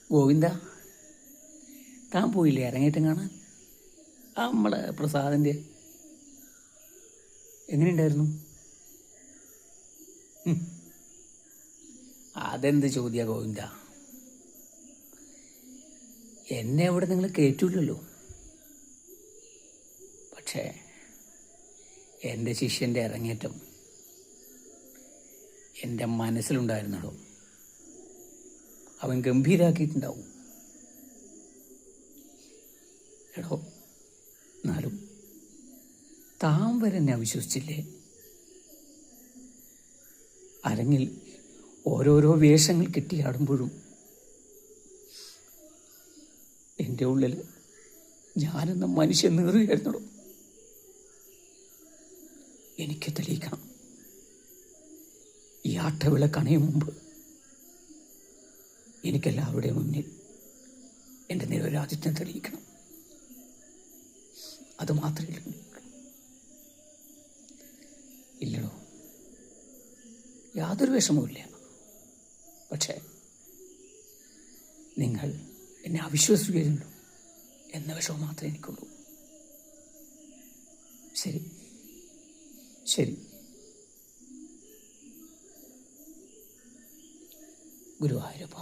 ഗോവിന്ദ, താൻ പോയില്ലേ അരങ്ങേറ്റം കാണാൻ? നമ്മളെ പ്രസാദിൻ്റെ എങ്ങനെയുണ്ടായിരുന്നു? അതെന്ത് ചോദ്യ ഗോവിന്ദ? എന്നെ അവിടെ നിങ്ങൾ കയറ്റൂലല്ലോ. പക്ഷേ എൻ്റെ ശിഷ്യൻ്റെ അരങ്ങേറ്റം എൻ്റെ മനസ്സിലുണ്ടായിരുന്നല്ലോ. അവൻ ഗംഭീരാക്കിയിട്ടുണ്ടാവും. എടോ, എന്നാലും താൻ വരെ എന്നെ അവിശ്വസിച്ചില്ലേ? അരങ്ങിൽ ഓരോരോ വേഷങ്ങൾ കെട്ടിയാടുമ്പോഴും എൻ്റെ ഉള്ളിൽ ഞാനെന്ന മനുഷ്യൻ നീറുകയായിരുന്നോ. എനിക്ക് തെളിയിക്കണം. ഈ ആട്ടവിളക്ക് അണയും മുമ്പ് എനിക്കെല്ലാവരുടെയും മുന്നിൽ എൻ്റെ നിരപരാധിത്വം തെളിയിക്കണം. അത് മാത്രമേ ഇല്ലടോ, യാതൊരു വിഷമവുമില്ല. പക്ഷേ നിങ്ങൾ എന്നെ അവിശ്വസിക്കുകയുള്ളൂ എന്ന വിഷമം മാത്രമേ എനിക്കുള്ളൂ. ശരി ശരി ഗുരുവായൂരപ്പ.